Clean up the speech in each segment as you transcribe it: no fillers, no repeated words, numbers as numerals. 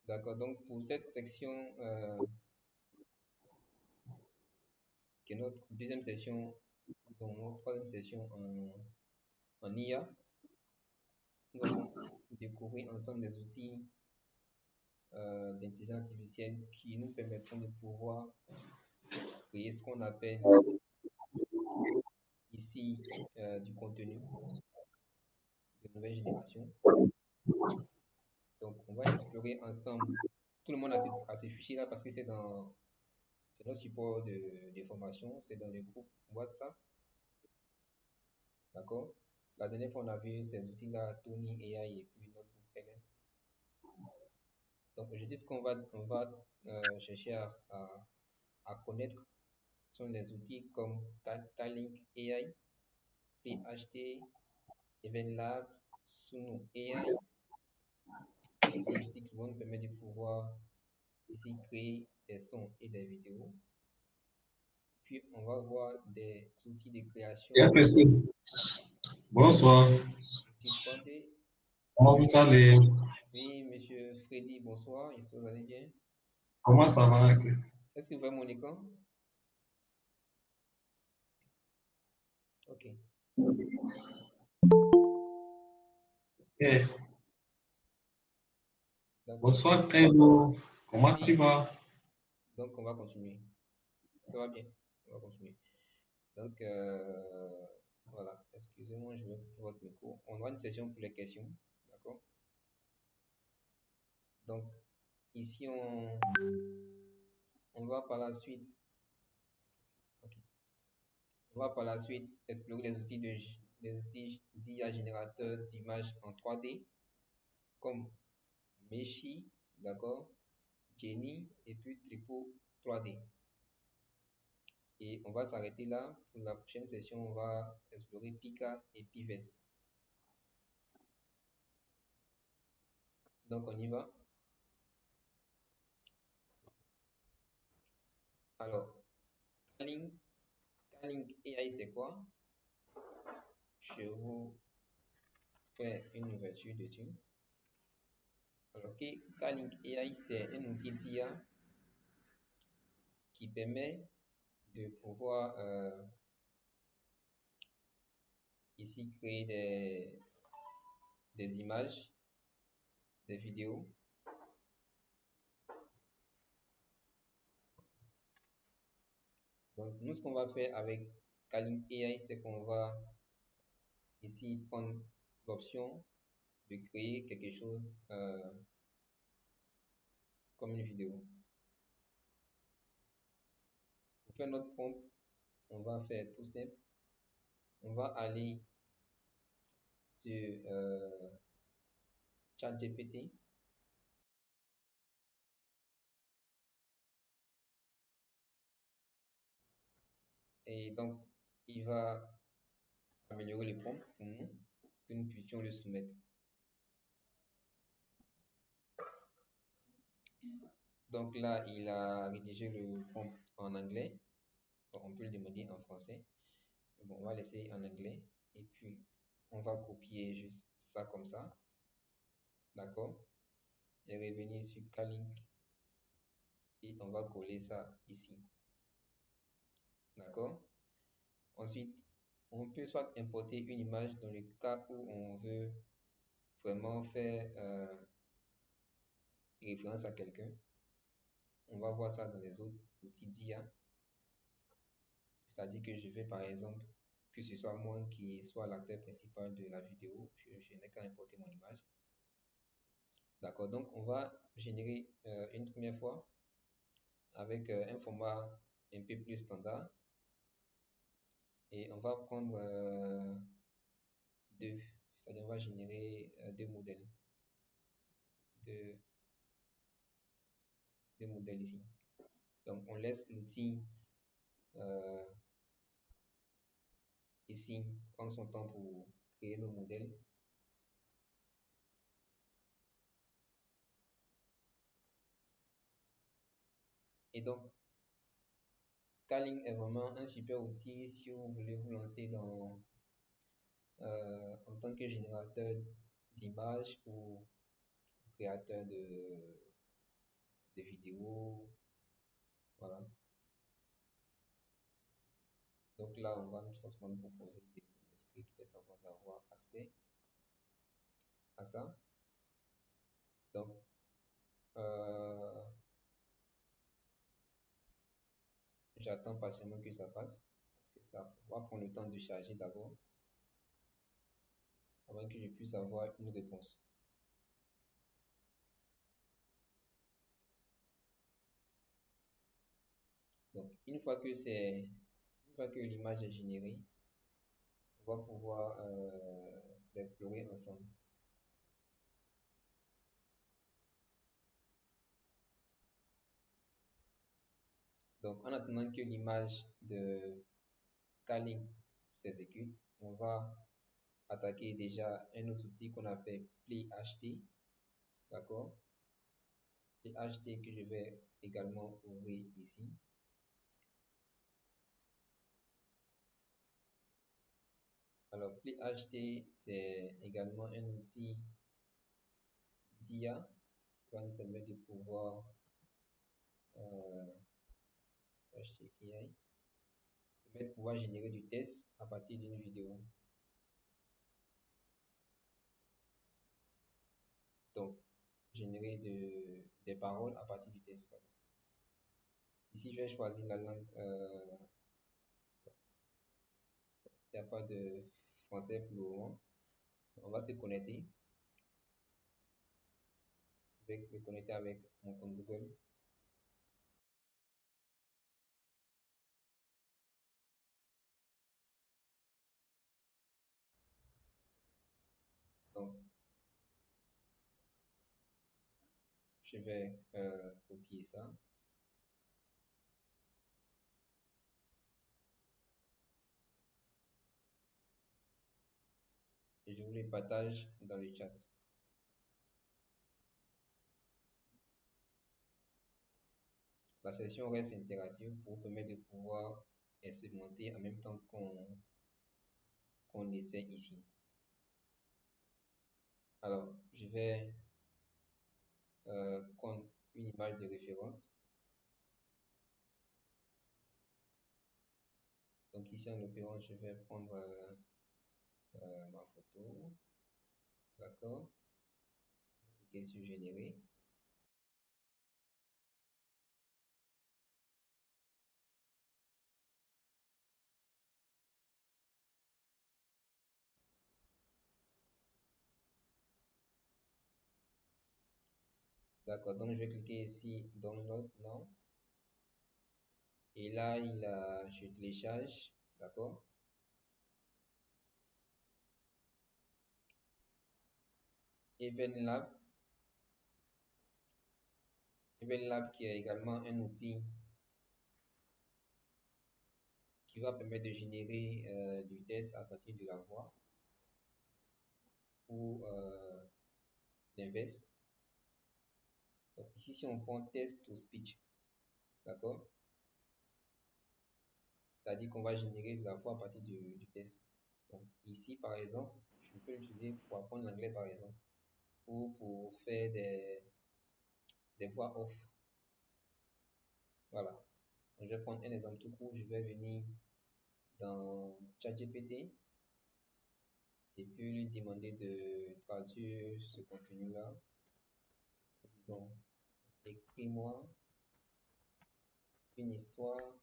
D'accord, donc pour cette section, qui est notre deuxième session, disons notre troisième session en IA, nous allons découvrir ensemble les outils d'intelligence artificielle qui nous permettront de pouvoir créer ce qu'on appelle ici du contenu de nouvelle génération. Donc, on va explorer ensemble. Tout le monde a ce fichier-là parce que c'est notre support de formation, c'est dans le groupe WhatsApp. D'accord? La dernière fois, on a vu ces outils-là, Tony AI et puis Notebook LM. Donc, aujourd'hui, ce qu'on va chercher à connaître sont les outils comme Talink AI, PHT, EventLab, Suno AI, des outils qui vont nous permettre de pouvoir ici créer des sons et des vidéos. Puis on va voir des outils de création, Bien, merci. Bonsoir. outils 3D. Comment vous allez? Oui, monsieur Freddy, bonsoir, j'espère que vous allez bien. Comment ça va, Christ? Est-ce que vous voyez mon écran? Ok. Eh, D'accord. bonsoir, Pedro. Comment tu Oui, vas? donc on va continuer. Ça va bien, on va continuer. Donc, voilà, excusez-moi, je vais couper votre micro. On aura une session pour les questions, d'accord? Donc, ici, on va par la suite, ok. On va par la suite explorer les outils d'IA générateurs d'images en 3D, comme Meshi, d'accord, Jenny et puis Tripo 3D. Et on va s'arrêter là. Pour la prochaine session, on va explorer Pika et Pives. Donc on y va. Alors, Talink, Talink AI, c'est quoi? Je vous fais une ouverture dessus. Alors, Talink AI, c'est un outil d'IA qui permet de pouvoir ici créer des images, des vidéos. Donc, nous, ce qu'on va faire avec Talink AI, c'est qu'on va ici prendre l'option de créer quelque chose comme une vidéo. Pour faire notre prompt, on va faire tout simple. On va aller sur ChatGPT. Et donc, il va améliorer le prompt pour nous, pour que nous puissions le soumettre. Donc là, il a rédigé le prompt en anglais. Bon, on peut le demander en français. Bon, on va laisser en anglais. Et puis, on va copier juste ça comme ça. D'accord? Et revenir sur Calink. Et on va coller ça ici. D'accord? Ensuite, on peut soit importer une image dans le cas où on veut vraiment faire référence à quelqu'un. On va voir ça dans les autres outils d'IA. C'est-à-dire que je vais par exemple, que ce soit moi qui soit l'acteur principal de la vidéo, je n'ai qu'à importer mon image. D'accord, donc on va générer une première fois avec un format un peu plus standard. Et on va prendre deux, c'est-à-dire on va générer deux modèles. Deux modèles ici. Donc on laisse l'outil ici prendre son temps pour créer nos modèles. Et donc, Calling est vraiment un super outil si vous voulez vous lancer dans en tant que générateur d'images ou créateur de vidéos. Voilà. Donc là, on va forcément nous proposer des scripts peut-être avant d'avoir accès à ça. Donc, euh, j'attends patiemment que ça passe parce que ça va prendre le temps de charger d'abord avant que je puisse avoir une réponse. Donc, une fois que l'image est générée, on va pouvoir l'explorer ensemble. Donc, en attendant que l'image de Calling s'exécute, on va attaquer déjà un autre outil qu'on appelle PlayHT, d'accord? PlayHT que je vais également ouvrir ici. Alors, PlayHT, c'est également un outil d'IA qui va nous permettre de pouvoir HTAI, permettre de pouvoir générer du texte à partir d'une vidéo. Donc, générer des paroles à partir du texte. Ici, je vais choisir la langue. Il n'y a pas de français pour le moment. On va se connecter. Je vais me connecter avec mon compte Google. Donc, je vais copier ça. Et je vous le partage dans le chat. La session reste interactive pour vous permettre de pouvoir expérimenter en même temps qu'on essaie ici. Alors, je vais prendre une image de référence. Donc ici, en l'occurrence, je vais prendre ma photo. D'accord. Cliquer sur générer. D'accord, donc je vais cliquer ici Download Now. Et là, je télécharge. D'accord. EvenLab. EvenLab qui est également un outil qui va permettre de générer du texte à partir de la voix ou l'inverse. Donc ici, si on prend Text to Speech, d'accord, c'est-à-dire qu'on va générer de la voix à partir du texte. Donc ici, par exemple, je peux l'utiliser pour apprendre l'anglais, par exemple, ou pour faire des voix off. Voilà. Donc, je vais prendre un exemple tout court. Je vais venir dans ChatGPT et puis lui demander de traduire ce contenu-là. Disons, écris-moi une histoire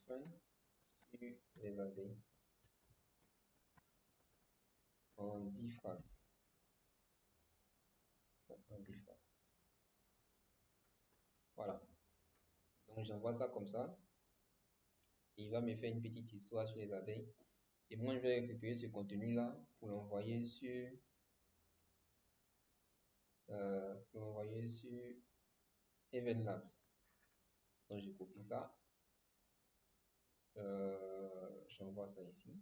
fun sur les abeilles en 10 phrases. En 10 phrases. Voilà. Donc j'envoie ça comme ça. Il va me faire une petite histoire sur les abeilles. Et moi, je vais récupérer ce contenu-là pour l'envoyer sur EvenLabs. Donc je copie ça. J'envoie ça ici.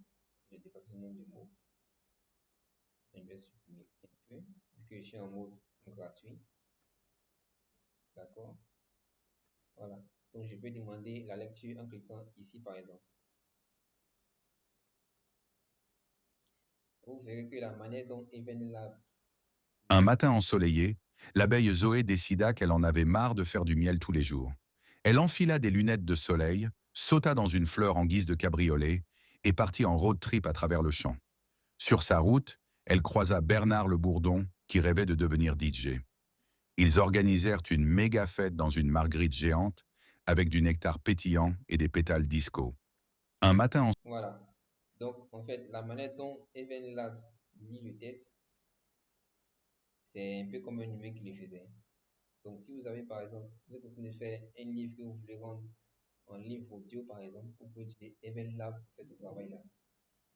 J'ai dépassé le nombre de mots. Je vais supprimer un peu, vu que je suis en mode gratuit. D'accord. Voilà. Donc je peux demander la lecture en cliquant ici par exemple. vous verrez que la manière dont EvenLab Un matin ensoleillé, l'abeille Zoé décida qu'elle en avait marre de faire du miel tous les jours. Elle enfila des lunettes de soleil, sauta dans une fleur en guise de cabriolet et partit en road trip à travers le champ. Sur sa route, elle croisa Bernard le Bourdon, qui rêvait de devenir DJ. Ils organisèrent une méga fête dans une marguerite géante, avec du nectar pétillant et des pétales disco. Un matin en... Voilà. Donc, en fait, la manière dont EvenLabs lit le test, c'est un peu comme un humain qui le faisait. Donc, si vous avez, par exemple, vous êtes en train de faire un livre que vous voulez rendre en livre audio, par exemple, vous pouvez utiliser EvenLab pour faire ce travail-là.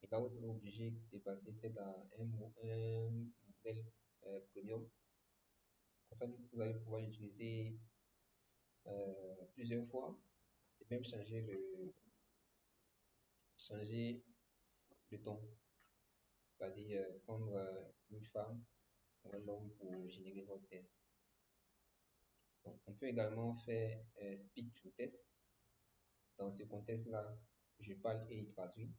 Et là, vous serez obligé de passer peut-être à un modèle premium. Comme ça, vous allez pouvoir l'utiliser plusieurs fois et même changer le ton. C'est-à-dire prendre une femme ou un homme pour générer votre test. Donc, on peut également faire speech to test. Dans ce contexte-là, je parle et il traduit.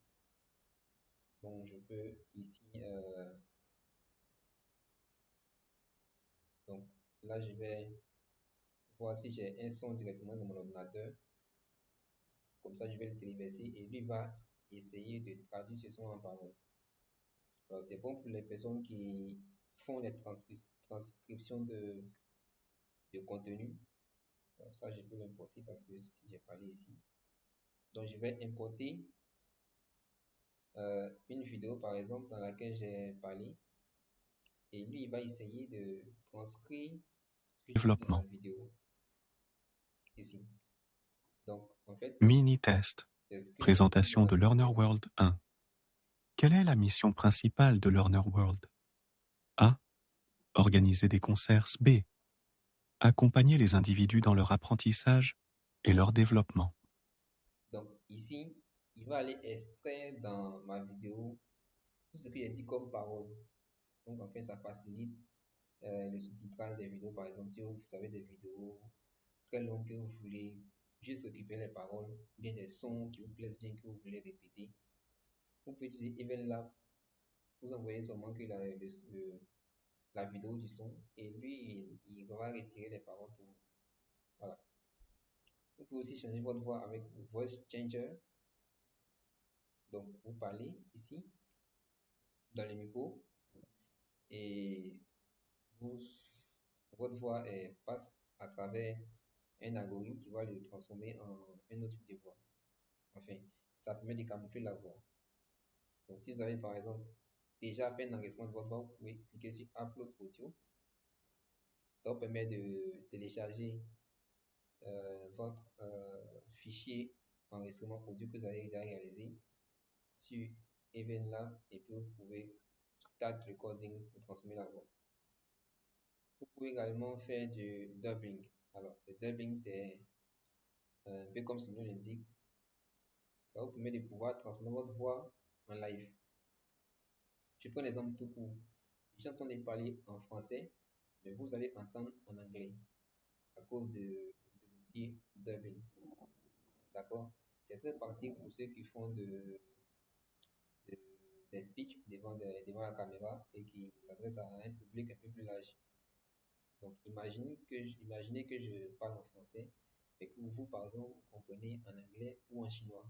Donc, je peux ici, donc là, je vais voir si j'ai un son directement dans mon ordinateur. Comme ça, je vais le téléverser et lui va essayer de traduire ce son en parole. Alors, c'est bon pour les personnes qui font les transcriptions de contenu. Alors, ça, je peux l'importer parce que si j'ai parlé ici. Donc, je vais importer une vidéo, par exemple, dans laquelle j'ai parlé. Et lui, il va essayer de transcrire ce que j'ai dit dans la Développement. vidéo ici. Donc, en fait, Mini-test. c'est ce que j'ai dit Présentation dans de la Learner vidéo. World 1. Quelle est la mission principale de Learner World? A. Organiser des concerts. B. Accompagner les individus dans leur apprentissage et leur développement. Donc, ici, il va aller extraire dans ma vidéo tout ce que j'ai dit comme parole. Donc, en fait, ça facilite le sous-titrage des vidéos. Par exemple, si vous avez des vidéos très longues que vous voulez juste récupérer les paroles, bien des sons qui vous plaisent bien, que vous voulez répéter, vous pouvez utiliser EvenLab. Vous envoyez seulement que la vidéo du son et lui, il va retirer les paroles pour vous. Voilà. Vous pouvez aussi changer votre voix avec Voice Changer. Donc, vous parlez ici dans le micro et vous, votre voix passe à travers un algorithme qui va le transformer en un autre type de voix. Enfin, ça permet de camoufler la voix. Donc, si vous avez par exemple déjà fait un enregistrement de votre voix, vous pouvez cliquer sur Upload Audio. Ça vous permet de télécharger votre fichier enregistrement audio que vous avez déjà réalisé sur EvenLab et puis vous pouvez Start Recording pour transmettre la voix. Vous pouvez également faire du dubbing. Alors, le dubbing, c'est un peu comme son nom l'indique. Ça vous permet de pouvoir transmettre votre voix en live. Je prends un exemple tout court. J'entends parler en français, mais vous allez entendre en anglais à cause de l'outil dubbing. D'accord? C'est très pratique pour ceux qui font de- des speeches devant la caméra et qui s'adressent à un public un peu plus large. Donc, imaginez que je parle en français et que vous, par exemple, vous comprenez en anglais ou en chinois.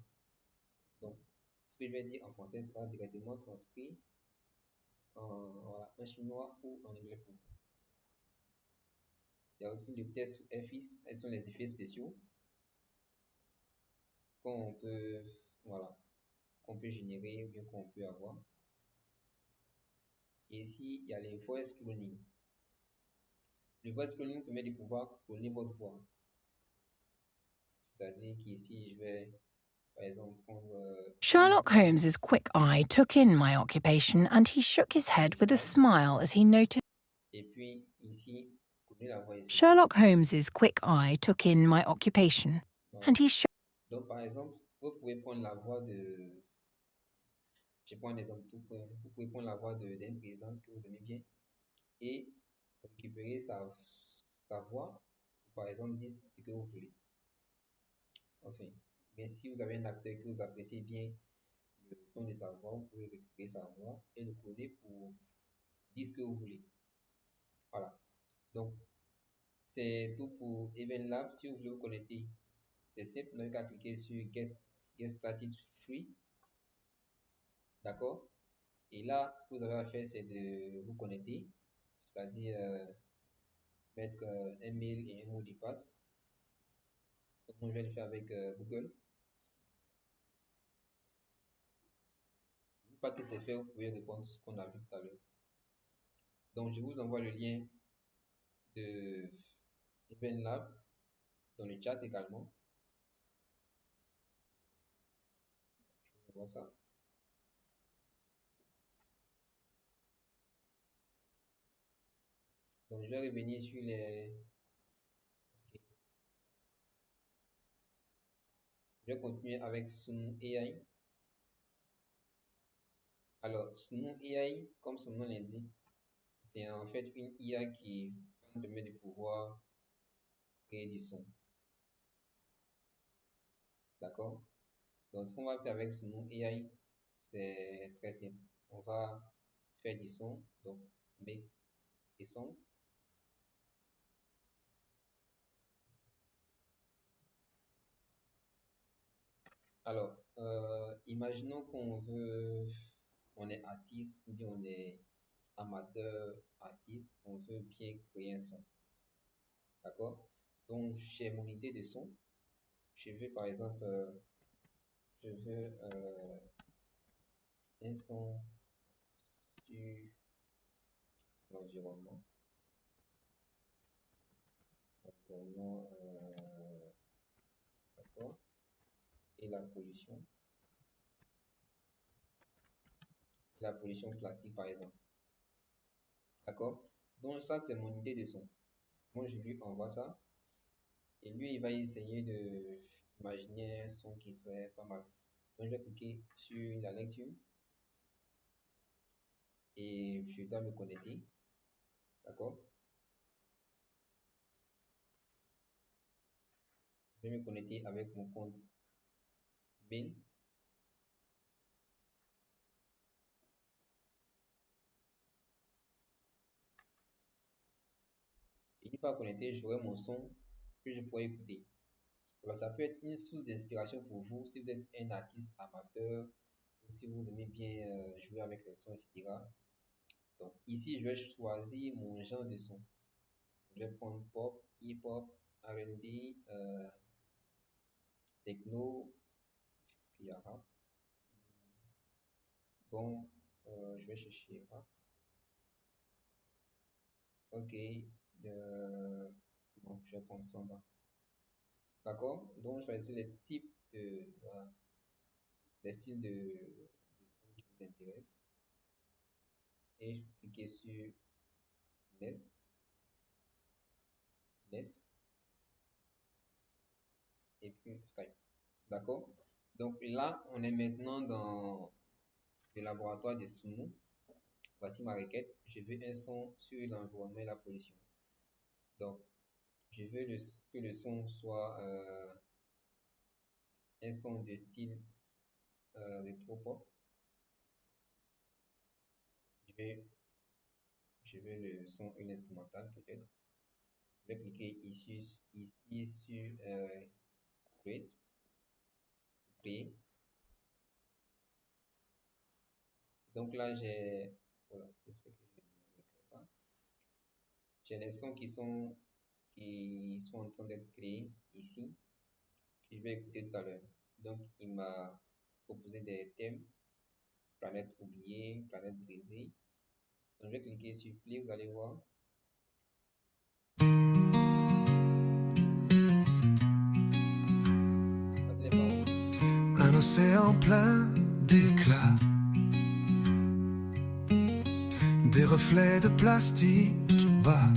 Donc, ce que je vais dire en français sera directement transcrit voilà, en chinois ou en anglais pour vous. Il y a aussi le test FX, ce sont les effets spéciaux qu'on peut, voilà, qu'on peut générer ou bien qu'on peut avoir. Et ici, il y a les voice cloning. Le voice cloning permet de pouvoir cloner votre voix. C'est-à-dire qu'ici, je vais, par exemple, prendre. Sherlock Holmes's quick eye took in my occupation, and he shook his head with a smile as he noticed. Et puis ici, cloner la voix ici. Sherlock Holmes's quick eye took in my occupation, Voilà. and he shook. Donc, par exemple, vous pouvez prendre la voix de. Je prends un exemple tout près. Vous pouvez prendre la voix d'un président que vous aimez bien et récupérer sa voix, par exemple, dire ce que vous voulez. Enfin, mais si vous avez un acteur que vous appréciez bien, le bouton de savoir, vous pouvez récupérer savoir et le coder pour dire ce que vous voulez. Voilà. Donc, c'est tout pour Event Lab. Si vous voulez vous connecter, c'est simple. Vous n'avez qu'à cliquer sur Get Started Free. D'accord? Et là, ce que vous avez à faire, c'est de vous connecter, c'est-à-dire mettre un mail et un mot de passe. Donc, moi, je vais le faire avec Google. Une fois que c'est fait, vous pouvez répondre ce qu'on a vu tout à l'heure. Donc, je vous envoie le lien de Event Lab dans le chat également. Je vous envoie ça. Donc, je vais revenir sur les... Okay. Je vais continuer avec Suno AI. Alors, Suno AI, comme son nom l'indique, c'est en fait une IA qui permet de pouvoir créer du son. D'accord? Donc, ce qu'on va faire avec Suno AI, c'est très simple. On va faire du son, donc make et son. Alors, imaginons on est artiste ou bien on est amateur artiste, on veut bien créer un son. D'accord? Donc, j'ai mon idée de son. Je veux par exemple, je veux un son sur l'environnement. D'accord? Et la pollution. La pollution plastique par exemple. D'accord? Donc ça c'est mon idée de son. Moi je lui envoie ça. Et lui il va essayer de imaginer un son qui serait pas mal. Donc je vais cliquer sur la lecture. Et je dois me connecter. D'accord? Je vais me connecter avec mon compte mail. Et une fois connecté, j'aurai mon son que je pourrai écouter. Alors, ça peut être une source d'inspiration pour vous si vous êtes un artiste amateur ou si vous aimez bien jouer avec les sons, etc. Donc, ici, je vais choisir mon genre de son. Je vais prendre pop, hip-hop, R&B, techno, ce qu'il y a rap. Bon, je vais chercher rap. Ok, bon, je vais prendre samba. D'accord? Donc, je vais choisir les types de, voilà, les styles de son qui vous intéressent. Et je cliquer sur Next. Et puis Skype. D'accord? Donc là, on est maintenant dans le laboratoire de Suno. Voici ma requête. Je veux un son sur l'environnement et la pollution. Donc, je veux que le son soit un son de style rétro-pop. Je veux le son, une instrumentale peut-être. Je vais cliquer ici sur Create. Créer. Donc là, j'ai voilà, j'ai les sons qui sont en train d'être créés ici. Je vais écouter tout à l'heure. Donc, il m'a proposé des thèmes. Planète oubliée, planète brisée. Donc, je vais cliquer sur Play, vous allez voir. Un océan plein d'éclats, des reflets de plastique bas.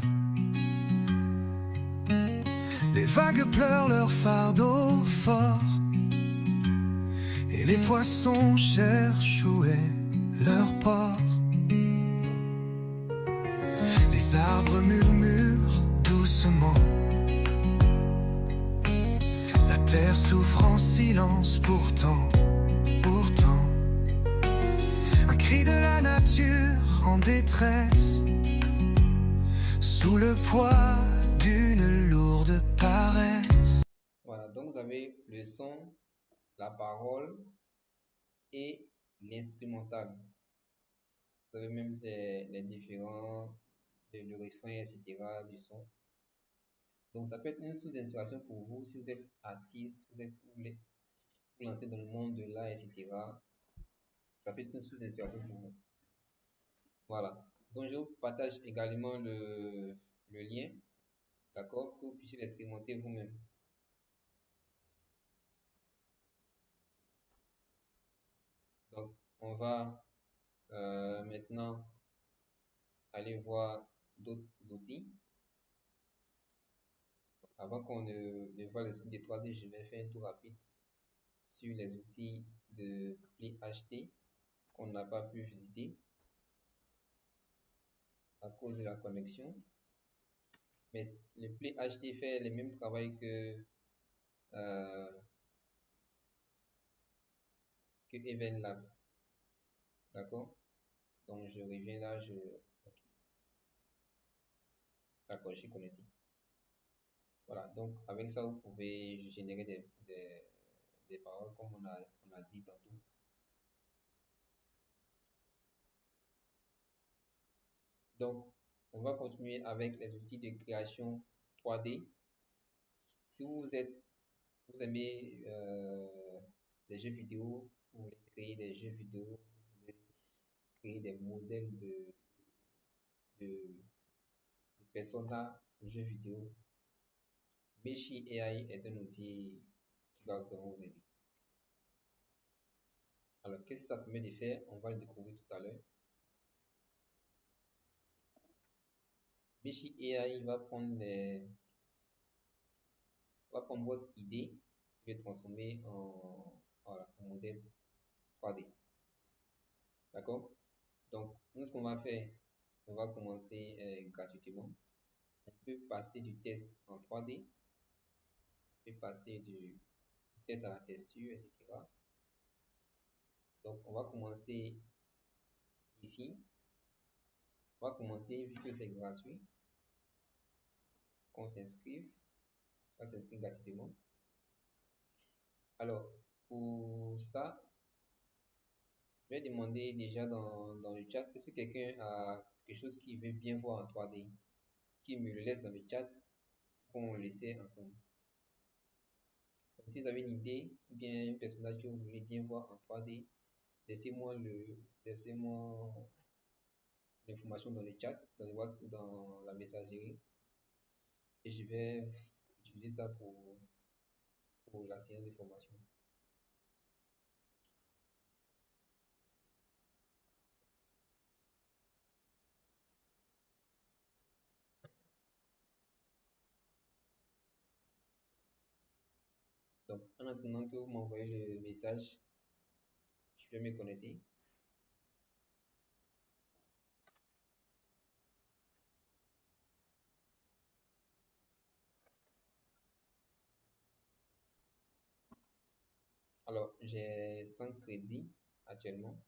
Les vagues pleurent leur fardeau fort, et les poissons cherchent où est leur port. Les arbres murmurent doucement, la terre souffre en silence, pourtant un cri de la nature en détresse, sous le poids d'une lourde paresse. Voilà, donc vous avez le son, la parole et l'instrumental. Vous avez même les différents, le refrain, etc. du son. Donc ça peut être une source d'inspiration pour vous si vous êtes artiste, vous voulez vous lancer dans le monde de l'art, etc. Ça peut être une source d'inspiration pour vous. Voilà. Donc je vous partage également le lien, d'accord, que vous puissiez l'expérimenter vous-même. Donc on va maintenant aller voir d'autres outils. Avant qu'on ne voit les outils de 3D, je vais faire un tour rapide sur les outils de PlayHT qu'on n'a pas pu visiter à cause de la connexion. Mais le PlayHT fait le même travail euh, que Event Labs. D'accord? Donc je reviens là, d'accord, je suis connecté. Voilà, donc avec ça, vous pouvez générer des paroles comme on a dit tantôt. Donc, on va continuer avec les outils de création 3D. Si vous aimez les jeux vidéo, vous voulez créer des jeux vidéo, vous voulez créer des modèles de personnages de jeux vidéo, Meshi AI est un outil qui va vraiment vous aider. Alors, qu'est-ce que ça permet de faire? On va le découvrir tout à l'heure. Meshi AI va prendre votre idée et le transformer en modèle 3D. D'accord? Donc, nous, ce qu'on va faire, on va commencer gratuitement. On peut passer du test en 3D, on peut passer du test à la texture, etc. Donc, on va commencer ici. On va commencer, vu que c'est gratuit, qu'on s'inscrive. On va s'inscrire gratuitement. Alors, pour ça, je vais demander déjà dans le chat, est-ce que quelqu'un a quelque chose qu'il veut bien voir en 3D, qui me le laisse dans le chat, qu'on l'essaie ensemble. Donc, si vous avez une idée, ou bien un personnage que vous voulez bien voir en 3D, laissez-moi l'information dans le chat, dans la messagerie, et je vais utiliser ça pour la séance de formation. Donc, en attendant que vous m'envoyez le message, je vais me connecter. Alors, j'ai 100 crédits actuellement.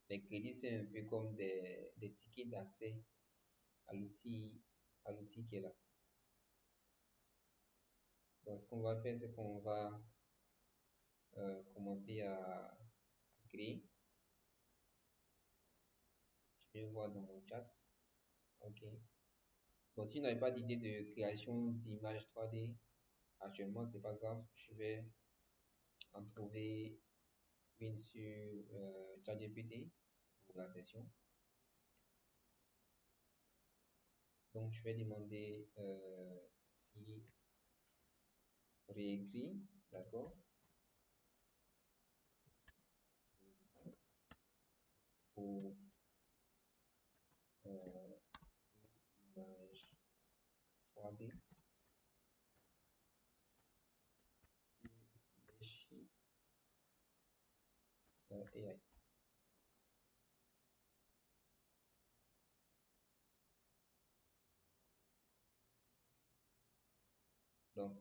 Les crédits, c'est un peu comme des tickets d'accès à l'outil qui est là. Donc, ce qu'on va faire, c'est qu'on va commencer à créer. Je vais voir dans mon chat. OK. Bon, si vous n'avez pas d'idée de création d'image 3D, actuellement, c'est pas grave. Je vais en trouver une sur ChatGPT pour la session. Donc, je vais demander si réécrit, d'accord, pour image 3D sur Meshi AI. Donc,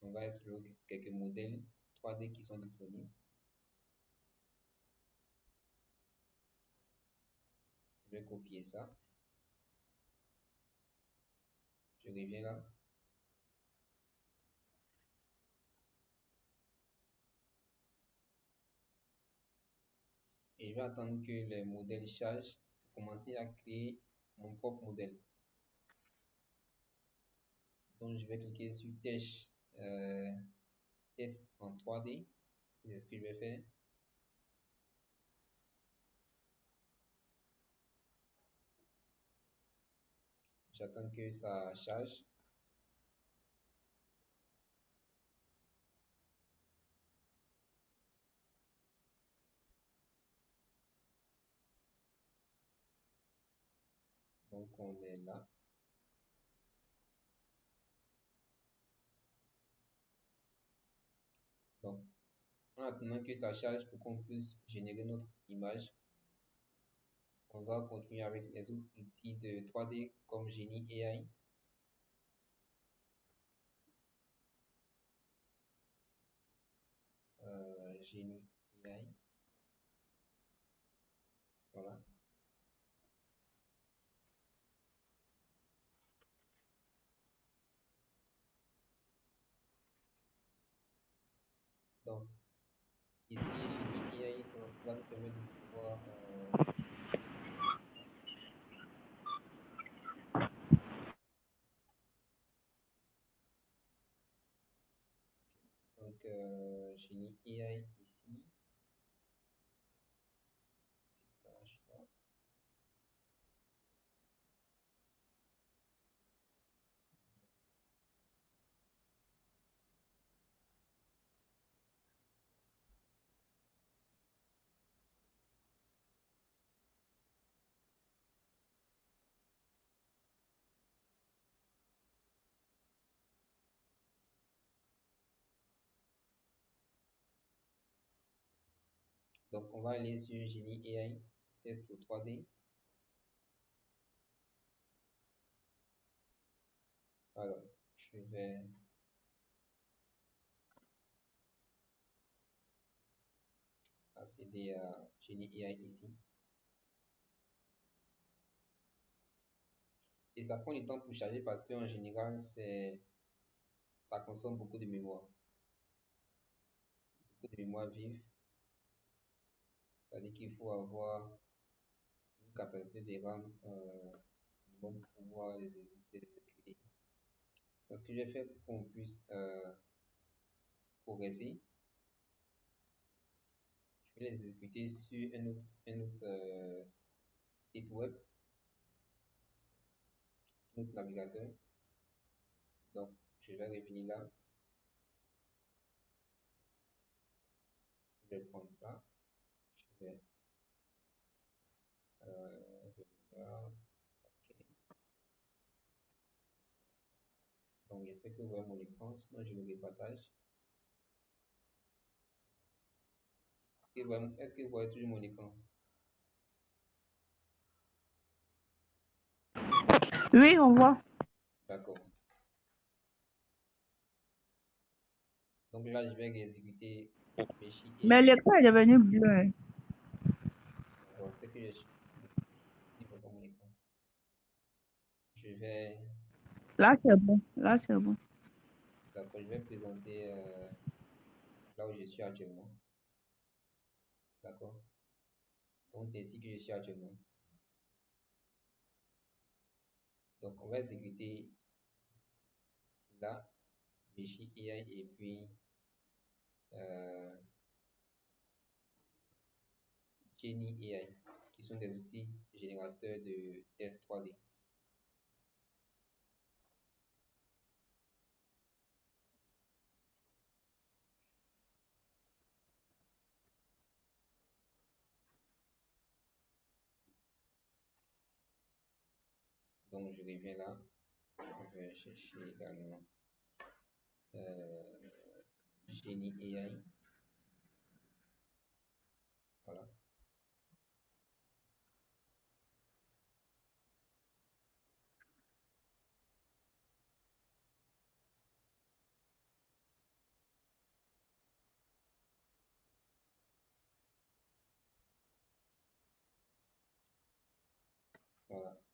on va explorer quelques modèles 3D qui sont disponibles. Je vais copier ça. Je reviens là. Et je vais attendre que le modèle charge pour commencer à créer mon propre modèle. Donc, je vais cliquer sur test en 3D. C'est ce que je vais faire. J'attends que ça charge. Donc, on est là. Donc, en attendant que ça charge pour qu'on puisse générer notre image, on va continuer avec les autres outils de 3D comme Genie AI. Genie AI. Voilà. Donc, ici, Genie AI, ça va nous permettre de pouvoir donc, Genie AI ici. Cette page-là. Donc, on va aller sur Genie AI, test 3D. Alors, je vais accéder à Genie AI ici. Et ça prend du temps pour charger parce qu'en général, ça consomme beaucoup de mémoire. Beaucoup de mémoire vive. C'est-à-dire qu'il faut avoir une capacité de RAM minimum pour pouvoir les exécuter. Donc, ce que je vais faire pour qu'on puisse progresser, je vais les exécuter sur un autre site web, un autre navigateur. Donc, je vais revenir là. Je vais prendre ça. Je vais là. Ok. Donc, j'espère que vous voyez mon écran, sinon je le repartage. Est-ce que vous voyez toujours mon écran? Oui, on voit. D'accord. Donc là, je vais exécuter Meshi Mais AI. l'écran est devenu bleu. D'accord, c'est que je suis. Il faut pas mon écran. Je vais. Là, c'est bon. Là, c'est bon. D'accord, je vais présenter là où je suis actuellement. D'accord. Donc c'est ici que je suis actuellement. Donc on va exécuter là, Meshi AI et puis euh, Genie AI, qui sont des outils générateurs de tests 3D. Donc je reviens là. Je vais chercher également Genie AI. Voilà.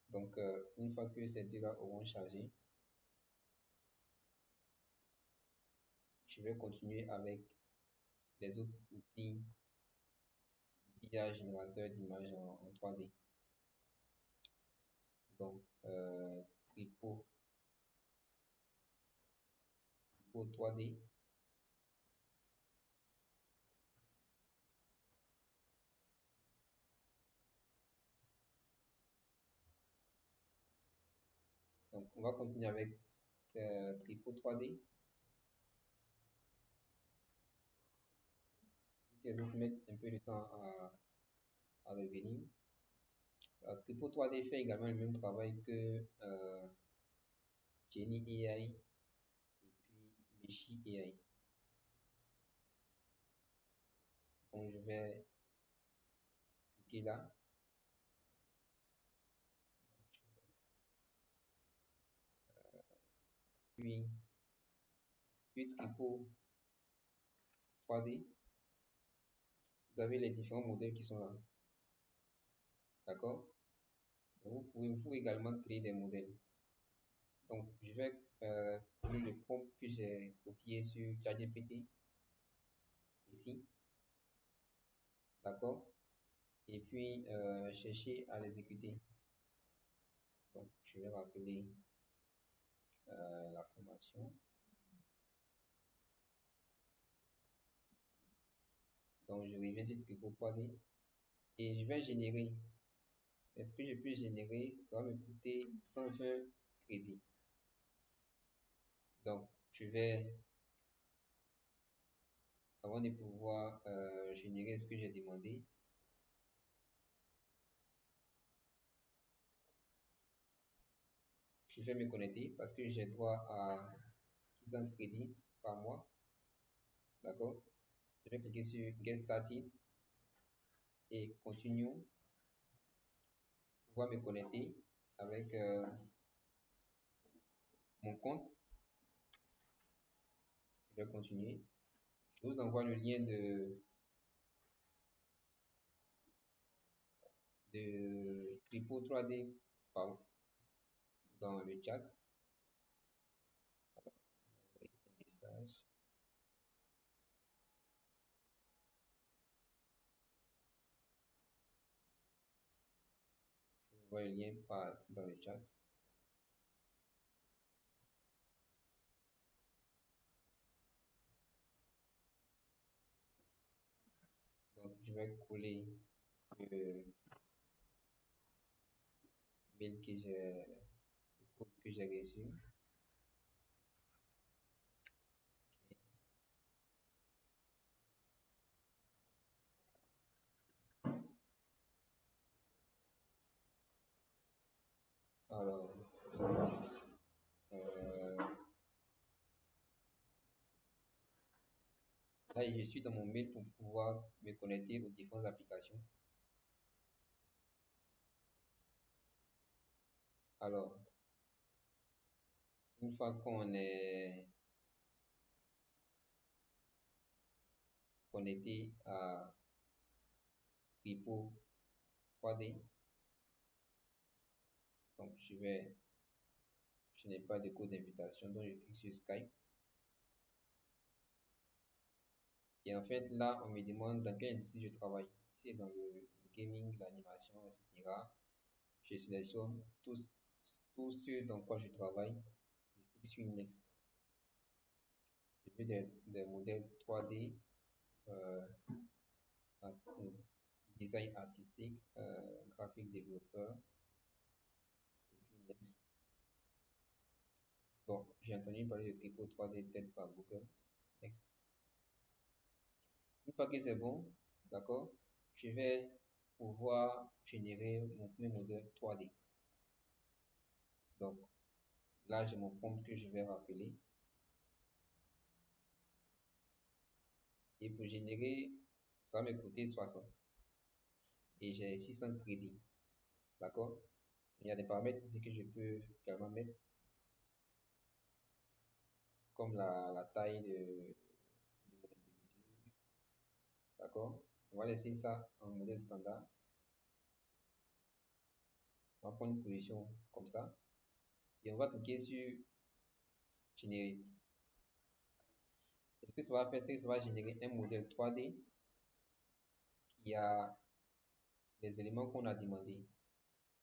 Donc, une fois que ces deux-là auront chargé, je vais continuer avec les autres outils d'IA générateur d'images en 3D. Donc, Tripo 3D. Donc, on va continuer avec Tripo 3D. Les autres mettent un peu de temps à revenir. Tripo 3D fait également le même travail que Genie AI et puis Meshi AI. Donc, je vais cliquer là. Puis, suite Tripo 3D, vous avez les différents modèles qui sont là. D'accord? Vous pouvez également créer des modèles. Donc, je vais coller le prompt que j'ai copié sur ChatGPT ici. D'accord? Et puis, chercher à l'exécuter. Donc, je vais rappeler la formation. Donc, je reviens sur Tripo 3D et je vais générer. Mais pour que je puisse générer, ça va me coûter 120 crédits. Donc, je vais, avant de pouvoir générer ce que j'ai demandé, je vais me connecter parce que j'ai droit à 600 crédits par mois. D'accord? Je vais cliquer sur Get Started et Continue pour pouvoir me connecter avec mon compte. Je vais continuer. Je vous envoie le lien de Tripo 3D dans le chat. Un message. Je vous envoie le lien dans le chat. Donc, je vais coller le mail que j'ai, le code que j'ai reçu. Alors, là, je suis dans mon mail pour pouvoir me connecter aux différentes applications. Alors, une fois qu'on est connecté à Tripo 3D, donc je n'ai pas de code d'invitation, donc je clique sur Skype. Et en fait, là, on me demande dans quelle industrie je travaille. C'est dans le gaming, l'animation, etc. Je sélectionne tout ce dans quoi je travaille. Je clique sur Next. Je fais des modèles 3D, design artistique, graphique développeur. Et puis Next. Bon, j'ai entendu parler de Tripo 3D peut-être par Google. Next. Une fois que c'est bon, d'accord, je vais pouvoir générer mon premier modèle 3D. Donc, là, j'ai mon prompt que je vais rappeler. Et pour générer, ça va me coûter 60. Et j'ai 600 crédits. D'accord? Il y a des paramètres ici que je peux également mettre, comme la taille de mon individu. D'accord? On va laisser ça en modèle standard. On va prendre une position comme ça. Et on va cliquer sur Generate. Et ce que ça va faire, c'est que ça va générer un modèle 3D qui a les éléments qu'on a demandé.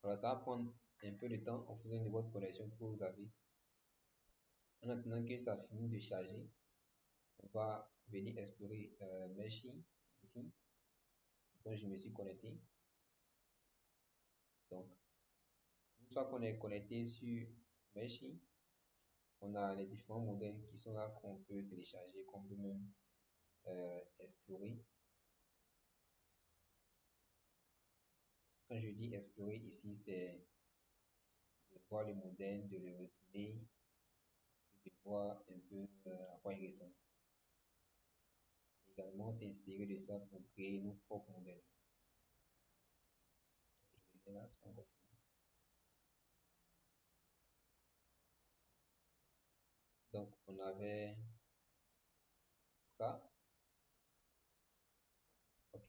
Alors ça va prendre un peu de temps en fonction de votre connexion que vous avez. En attendant que ça finisse de charger, on va venir explorer Meshi ici. Donc je me suis connecté. Donc une fois qu'on est connecté sur Meshi, on a les différents modèles qui sont là qu'on peut télécharger, qu'on peut même explorer. Quand je dis explorer ici, c'est de voir le modèle, de le retourner, de voir un peu à quoi il ressemble. Également, c'est inspiré de ça pour créer nos propres modèles. Je vais là, c'est encore fini. Donc, on avait ça. Ok.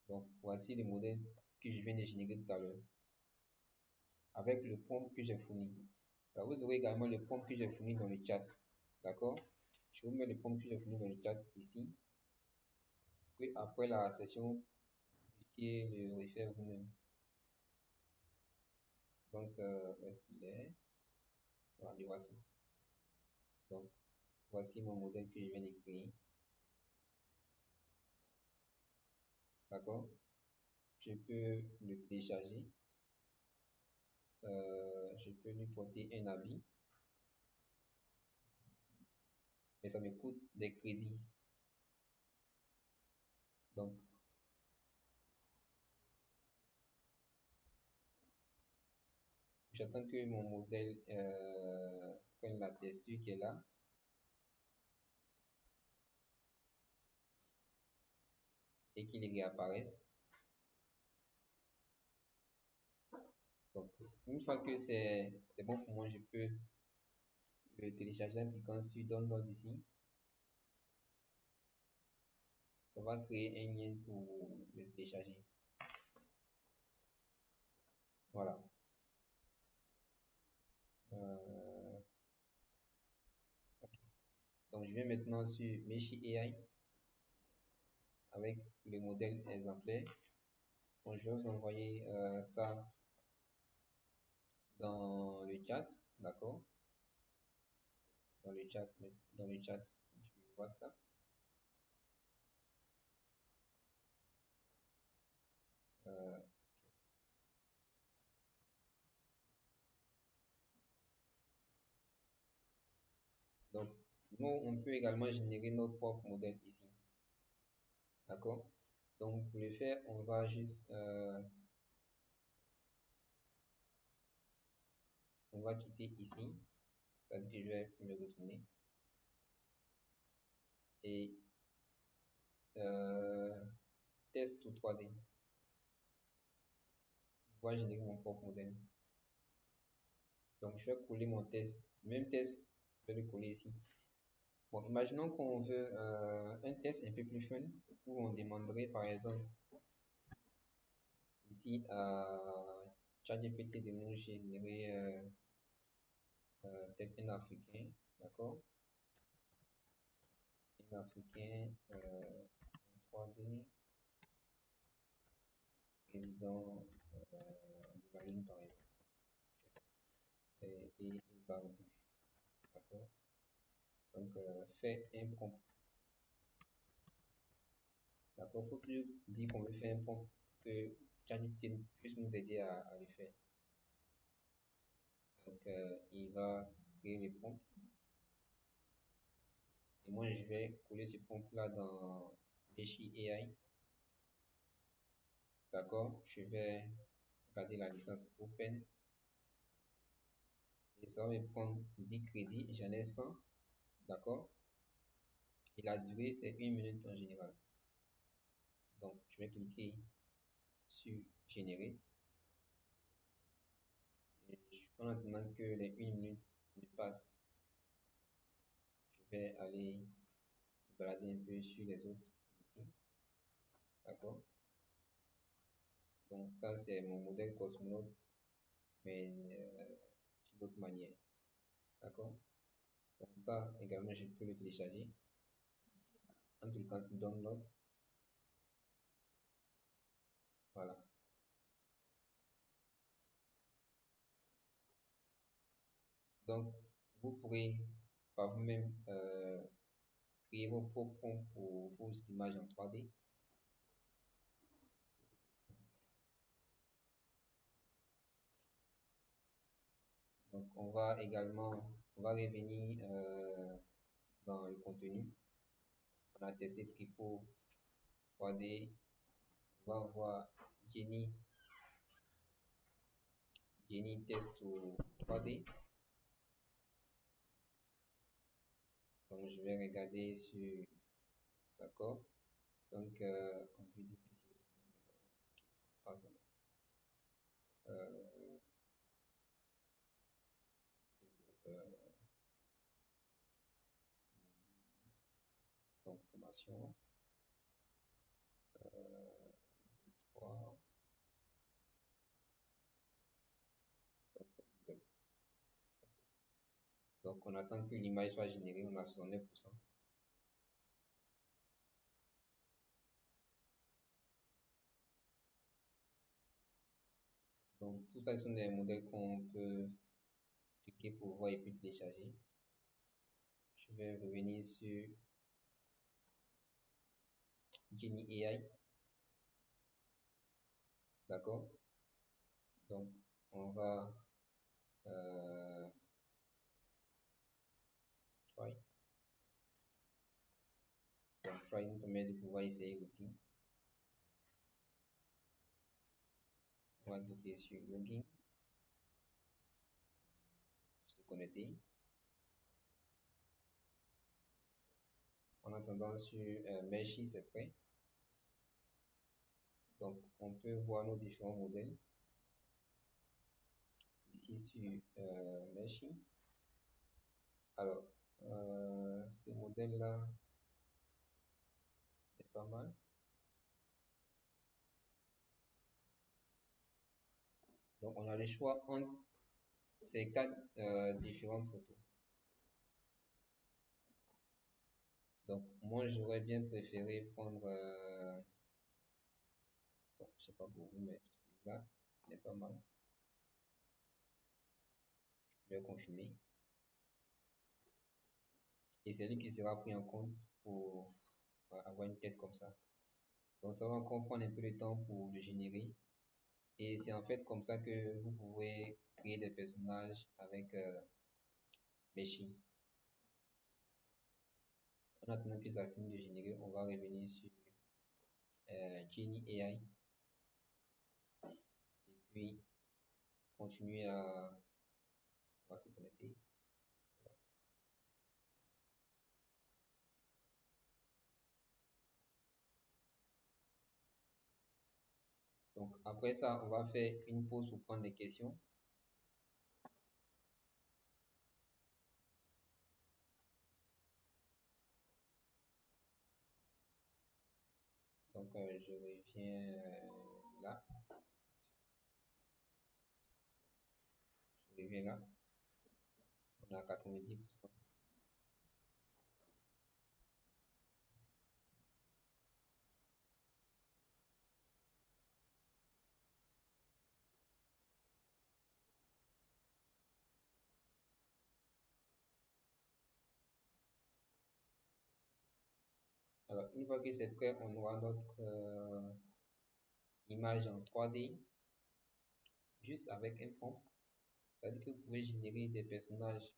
Donc, voici le modèle que je viens de générer tout à l'heure avec le prompt que j'ai fourni. Alors, vous aurez également le prompt que j'ai fourni dans le chat. D'accord? Je vous mets le prompt que j'ai fourni dans le chat ici. Puis après la session, vous puissiez le refaire vous-même. Donc, où est-ce qu'il est? Voilà, le voici. Donc, voici mon modèle que je viens de créer. D'accord? Je peux le télécharger. Je peux lui porter un avis. Mais ça me coûte des crédits. Donc, j'attends que mon modèle prenne la texture qui est là. Et qu'il réapparaisse. Donc, une fois que c'est bon pour moi, je peux le télécharger en cliquant sur Download ici. Ça va créer un lien pour le télécharger. Voilà. Donc, je vais maintenant sur Meshi AI avec le modèle exemplaire. Donc, je vais vous envoyer ça dans le chat, d'accord? Dans le chat du WhatsApp. Donc, nous, on peut également générer notre propre modèle ici. D'accord? Donc, pour le faire, on va juste, on va quitter ici. C'est-à-dire que je vais me retourner. Et test ou 3D. On va générer mon propre modèle. Donc, je vais coller mon test. Même test, je vais le coller ici. Bon, imaginons qu'on veut un test un peu plus fun où on demanderait par exemple ici à ChatGPT de nous générer peut-être un Africain, d'accord? Un Africain 3D, président de la Lune par exemple, et barbu, d'accord? Donc, fait un prompt. D'accord? Il faut toujours dire qu'on veut faire un prompt que ChatGPT puisse nous aider à le faire. Donc, il va créer les prompts. Et moi, je vais coller ce prompt-là dans Meshi AI. D'accord? Je vais garder la licence open. Et ça va me prendre 10 crédits. J'en ai 100. D'accord? Et la durée, c'est 1 minute en général. Donc, je vais cliquer sur générer. Et en attendant que les 1 minute ne passent, je vais aller me balader un peu sur les autres outils. D'accord? Donc, ça, c'est mon modèle cosmonaute, mais d'une autre manière. D'accord? Donc, ça, également, je peux le télécharger en cliquant sur Download. Voilà. Donc, vous pourrez par vous-même créer vos propres fonds pour vos images en 3D. Donc, on va revenir dans le contenu. On a testé Tripot 3D. On va voir Jenny test 3D. Donc, je vais regarder sur, d'accord. Donc, en vue du petit, pardon. Euh, donc, formation. 3. Donc, on attend que l'image soit générée, on a 69%. Donc, tout ça, ce sont des modèles qu'on peut cliquer pour voir et puis télécharger. Je vais revenir sur Genie AI. D'accord? Donc, on va try. Donc, try nous permet de pouvoir essayer l'outil. On va cliquer sur Login. Se connecter. En attendant sur Meshi, c'est prêt. Donc, on peut voir nos différents modèles. Ici sur Meshi. Alors, ce modèle-là est pas mal. Donc, on a le choix entre ces 4 différentes photos. Donc, moi, j'aurais bien préféré prendre, bon, je sais pas pour vous, mais celui-là, il est pas mal. Je vais confirmer. Et c'est lui qui sera pris en compte pour avoir une tête comme ça. Donc, ça va encore prendre un peu de temps pour le générer. Et c'est en fait comme ça que vous pouvez créer des personnages avec Meshi. En attendant que ça finisse de générer, on va revenir sur Genie AI. Et puis, continuer à se connecter. Donc, après ça, on va faire une pause pour prendre des questions. Donc, je reviens là. Je reviens là. On a 90%. Alors, une fois que c'est prêt, on aura notre image en 3D, juste avec un prompt. C'est-à-dire que vous pouvez générer des personnages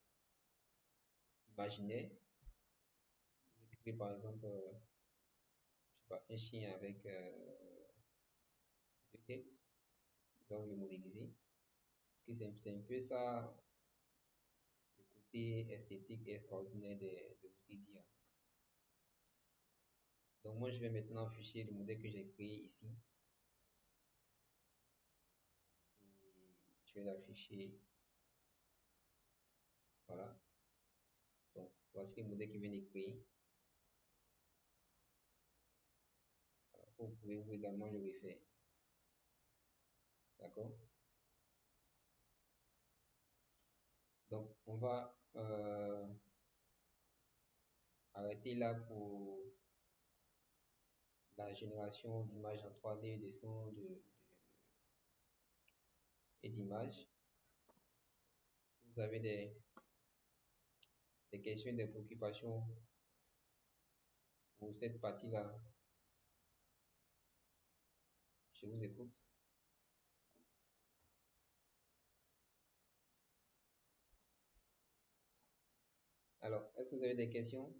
imaginaires. Vous pouvez par exemple, je sais pas, un chien avec deux têtes, donc le modéliser. Parce que c'est un peu ça, le côté esthétique et extraordinaire des outils d'IA. Donc moi, je vais maintenant afficher le modèle que j'ai créé ici. Et je vais l'afficher. Voilà. Donc, voici le modèle qui vient de créer. Vous pouvez vous également le refaire. D'accord? Donc, on va arrêter là pour la génération d'images en 3D, de sons et d'images. Si vous avez des questions, des préoccupations pour cette partie-là, je vous écoute. Alors, est-ce que vous avez des questions?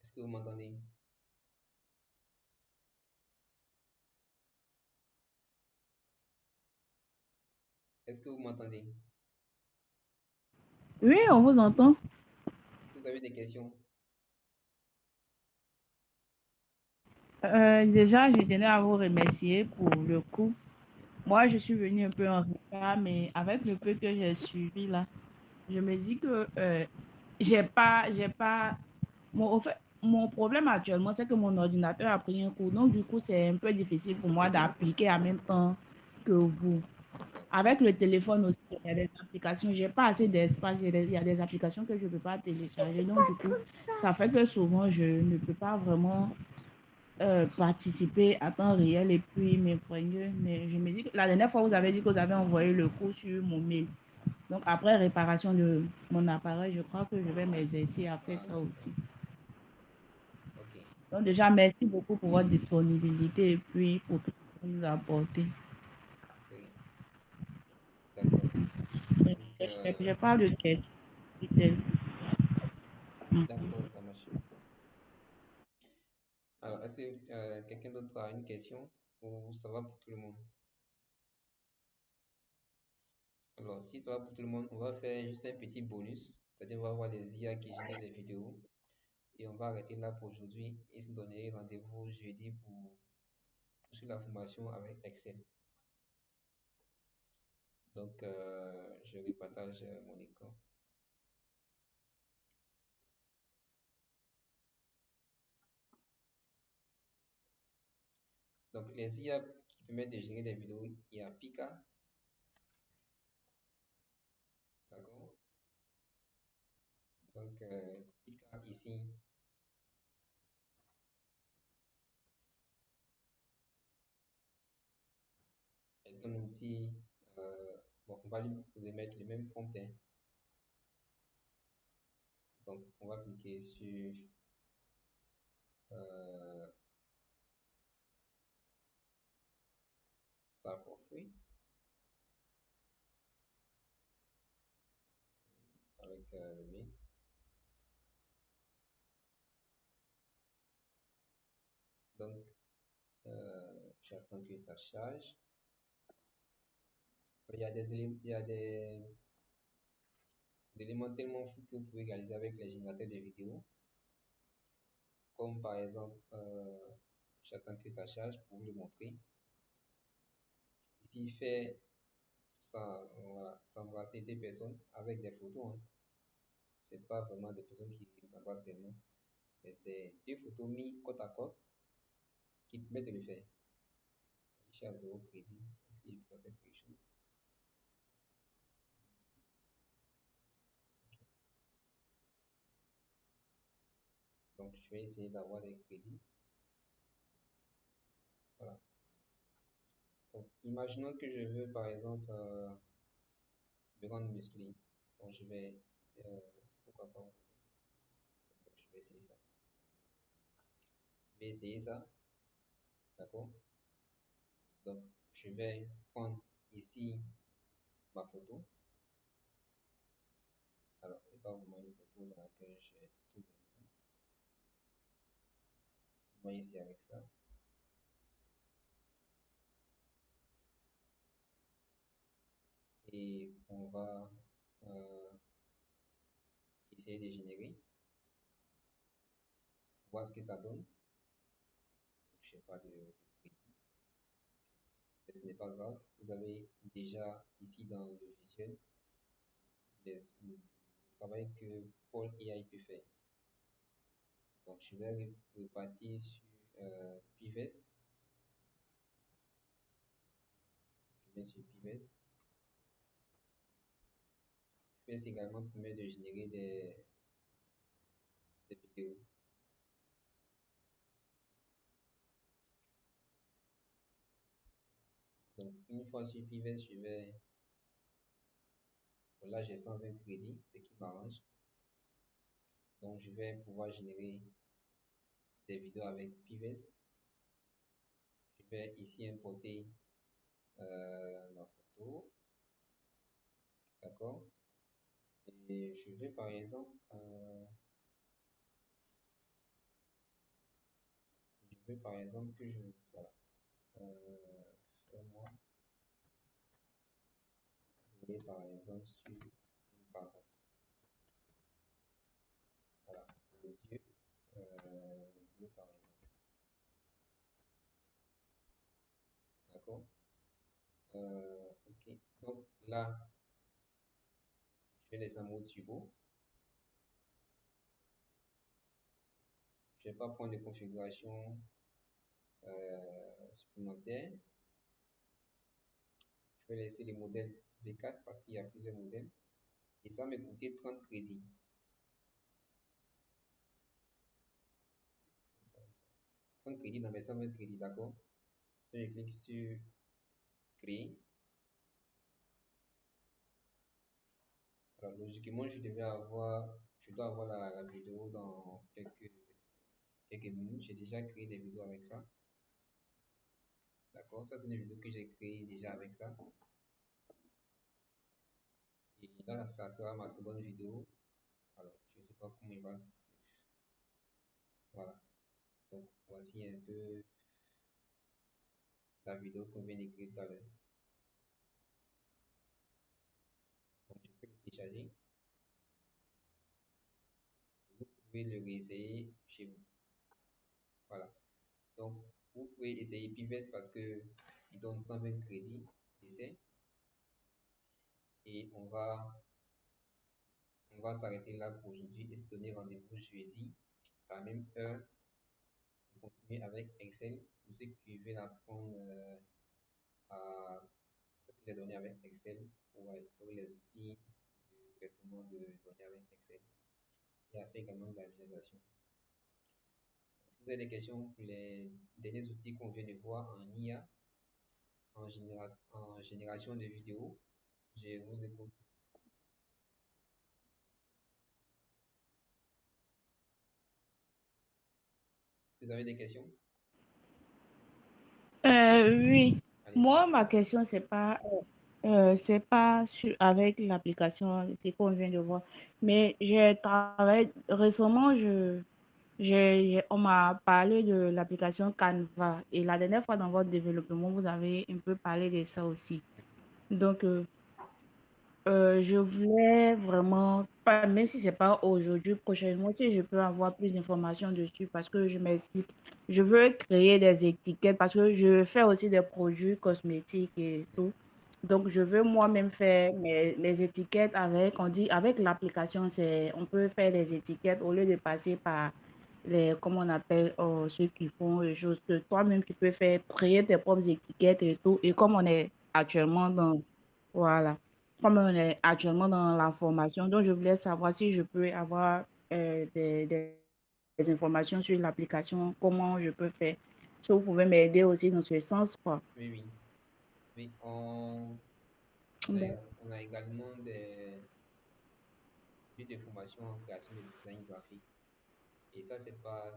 Est-ce que vous m'entendez? Est-ce que vous m'entendez? Oui, on vous entend. Est-ce que vous avez des questions? Déjà, je tenais à vous remercier pour le coup. Moi, je suis venue un peu en retard, mais avec le peu que j'ai suivi là, je me dis que j'ai pas. Au fait, mon problème actuellement, c'est que mon ordinateur a pris un coup. Donc, du coup, c'est un peu difficile pour moi d'appliquer en même temps que vous. Avec le téléphone aussi, il y a des applications, j'ai pas assez d'espace, il y a des applications que je ne peux pas télécharger. Donc, du coup, ça fait que souvent, je ne peux pas vraiment participer à temps réel et puis m'imprégner. Mais je me dis que la dernière fois, vous avez dit que vous avez envoyé le cours sur mon mail. Donc, après réparation de mon appareil, je crois que je vais m'exercer à faire ça aussi. Ok. Donc, déjà, merci beaucoup pour votre disponibilité et puis pour tout ce que vous nous apportez. Ok. D'accord. Donc, Je parle de questions. d'accord, ça marche. Alors, est-ce que quelqu'un d'autre a une question ou ça va pour tout le monde? Alors, si ça va pour tout le monde, on va faire juste un petit bonus. C'est-à-dire, on va voir les IA qui génèrent des vidéos. Et on va arrêter là pour aujourd'hui et se donner rendez-vous jeudi pour poursuivre la formation avec Excel. Donc, je repartage mon écran. Donc, les IA qui permettent de générer des vidéos, il y a Pika. D'accord? Donc, Pika ici est un outil. Bon, on va lui mettre le même prompt, hein. Donc, on va cliquer sur euh, Start for Free avec le mail. Donc, j'attends que ça charge. Il y a des éléments tellement fous que vous pouvez réaliser avec les générateurs de vidéos. Comme par exemple, j'attends que ça charge pour vous le montrer. Ici, il fait ça, voilà, s'embrasser des personnes avec des photos, hein. C'est pas vraiment des personnes qui s'embrassent réellement, mais c'est deux photos mises côte à côte qui permettent de le faire. Je suis à zéro crédit. Est-ce qu'il peut faire quelque chose? Donc, je vais essayer d'avoir des crédits. Voilà. Donc, imaginons que je veux, par exemple, me rendre musclé. Donc, je vais, euh, pourquoi pas, je vais essayer ça. Je vais essayer ça, d'accord? Donc, je vais prendre ici ma photo. Alors, c'est pas vraiment une photo dans laquelle j'ai tout donné. On va essayer avec ça. Et on va essayer de générer, voir ce que ça donne. Je n'ai pas de crédit, mais ce n'est pas grave. Vous avez déjà ici dans le visuel le travail que Paul AI peut faire. Donc, je vais repartir sur Pives. Je vais sur Pives. Pives également permet de générer des vidéos. Donc, une fois sur Pives, je vais. Bon, là, j'ai 120 crédits, ce qui m'arrange. Donc, je vais pouvoir générer des vidéos avec Pives. Je vais ici importer ma photo. D'accord? Et je vais par exemple. Je veux par exemple que je. Voilà. Fais-moi. Je vais par exemple sur une carotte. Voilà. Les yeux. Bleu par exemple. D'accord? Ok. Donc là, je vais laisser un mode turbo. Je ne vais pas prendre de configuration supplémentaire. Je vais laisser les modèles V4 parce qu'il y a plusieurs modèles. Et ça va me coûter 30 crédits. 30 crédits dans mes 120 crédits, d'accord? Je clique sur créer. Alors, logiquement, je dois avoir la vidéo dans quelques minutes. J'ai déjà créé des vidéos avec ça. D'accord? Ça, c'est une vidéo que j'ai créée déjà avec ça. Et là, ça sera ma seconde vidéo. Alors, je ne sais pas comment il va se. Voilà. Donc, voici un peu la vidéo qu'on vient d'écrire tout à l'heure. Donc, je peux le télécharger. Vous pouvez le réessayer chez vous. Voilà. Donc, vous pouvez essayer Pives parce que il donne 120 crédits d'essai. Et on va s'arrêter là pour aujourd'hui et se donner rendez-vous jeudi à la même heure pour continuer avec Excel. Pour ceux qui veulent apprendre à traiter les données avec Excel ou à explorer les outils de traitement de données avec Excel et à faire également de la visualisation. Si vous avez des questions pour les derniers outils qu'on vient de voir en IA, en génération de vidéos, je vous écoute. Est-ce que vous avez des questions? Oui. Allez-y. Moi, ma question, c'est pas avec l'application, c'est qu'on vient de voir. Mais j'ai travaillé récemment, on m'a parlé de l'application Canva. Et la dernière fois dans votre développement, vous avez un peu parlé de ça aussi. Donc, je voulais vraiment, pas, même si c'est pas aujourd'hui, prochainement, si je peux avoir plus d'informations dessus, parce que je m'explique. Je veux créer des étiquettes parce que je fais aussi des produits cosmétiques et tout. Donc, je veux moi-même faire mes étiquettes avec, on dit, avec l'application, on peut faire des étiquettes au lieu de passer par comment on appelle, ceux qui font les choses que toi-même, tu peux faire, créer tes propres étiquettes et tout. Et comme on est actuellement voilà, comme on est actuellement dans la formation, donc je voulais savoir si je peux avoir des informations sur l'application, comment je peux faire. Si vous pouvez m'aider aussi dans ce sens, quoi. Oui, oui. Oui, D'ac- on a également des formations en création de design graphique. Et ça, Mhm. c'est pas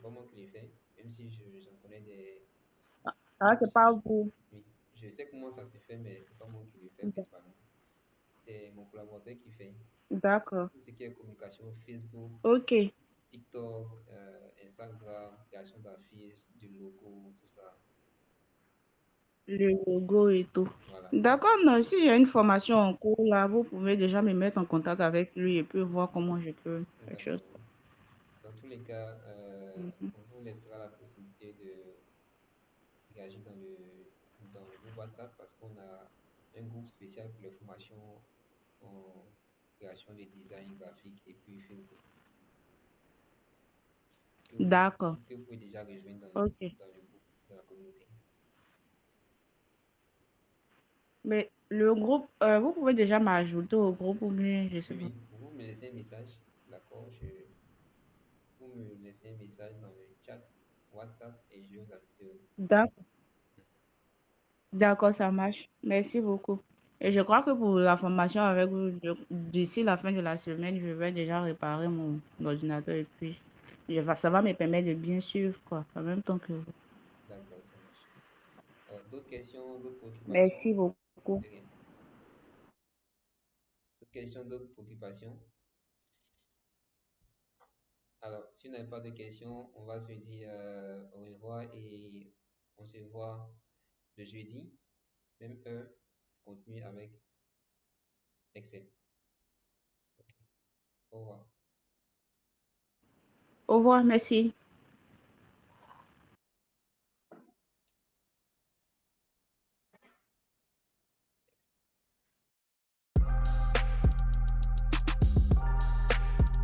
moi qui l'ai fait, même si j'en connais des. Ah, c'est pas vous. Oui, je sais comment ça se fait, mais c'est pas moi qui le fais principalement. C'est mon collaborateur qui fait D'accord. tout ce qui est communication Facebook, Ok. TikTok, Instagram, création d'affiches, du logo, tout ça. le logo et tout. Voilà. D'accord, non, si j'ai une formation en cours là, vous pouvez déjà me mettre en contact avec lui et puis voir comment je peux faire quelque chose. D'accord. Dans tous les cas, Mhm. on vous laissera la possibilité de engager dans le groupe WhatsApp parce qu'on a un groupe spécial pour les formations en création de design graphique et puis Facebook D'accord, que vous pouvez déjà rejoindre ok. dans le groupe, dans la communauté. Mais le groupe, vous pouvez déjà m'ajouter au groupe ou bien, je sais Oui, pas. oui, vous me laissez un message, d'accord? Vous me laissez un message dans le chat WhatsApp et je vais vous ajouter au groupe. D'accord, d'accord, ça marche. Merci beaucoup. Et je crois que pour la formation avec vous, d'ici la fin de la semaine, je vais déjà réparer mon ordinateur et puis ça va me permettre de bien suivre quoi, en même temps que vous. D'accord, ça marche. D'autres questions, d'autres préoccupations? Merci beaucoup. De rien. D'autres questions, d'autres préoccupations? Alors, si vous n'avez pas de questions, on va se dire au revoir et on se voit le jeudi, même heure, contenu avec Excel. Ok. Au revoir. Au revoir, merci.